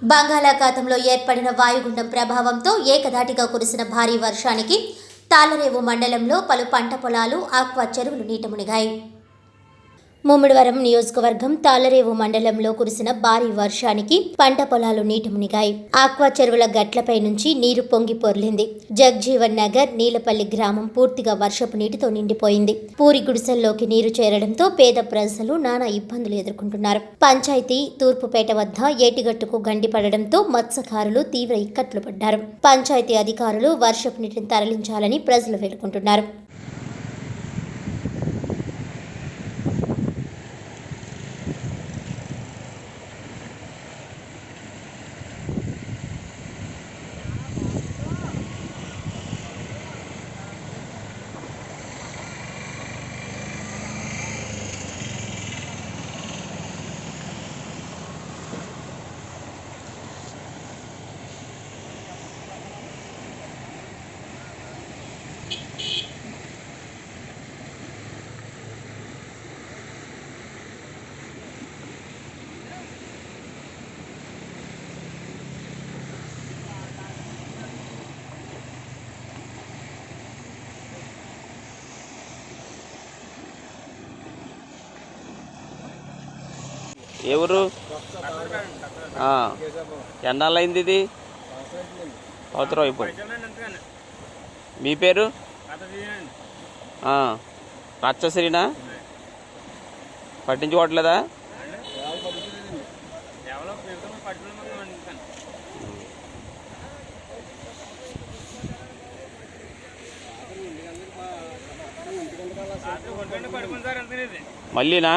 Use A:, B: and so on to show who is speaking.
A: బంగాళాఖాతంలో ఏర్పడిన వాయుగుండం ప్రభావంతో ఏకధాటిగా కురిసిన భారీ వర్షానికి తాళ్లరేవు మండలంలో పలు పంట పొలాలు, ఆక్వా చెరువులు నీట మునిగాయి. ముమ్మిడివరం నియోజకవర్గం తాళ్లరేవు మండలంలో కురిసిన భారీ వర్షానికి పంట పొలాలు నీట మునిగాయి. ఆక్వా చెరువుల గట్లపై నుంచి నీరు పొంగి పొర్లింది. జగ్జీవన్ నగర్, నీలపల్లి గ్రామం పూర్తిగా వర్షపు నీటితో నిండిపోయింది. పూరి గుడిసెల్లోకి నీరు చేరడంతో పేద ప్రజలు నానా ఇబ్బందులు ఎదుర్కొంటున్నారు. పంచాయతీ తూర్పుపేట వద్ద ఏటిగట్టుకు గండిపడడంతో మత్స్యకారులు తీవ్ర ఇక్కట్లు పడ్డారు. పంచాయతీ అధికారులు వర్షపు నీటిని తరలించాలని ప్రజలు వేడుకుంటున్నారు.
B: ఎవరు ఎన్నాళ్ళైంది ఇది? అవతరం అయిపోయింది. మీ పేరు? రచ్చశ్రీనా? పట్టించుకోవట్లేదా? మళ్ళీనా?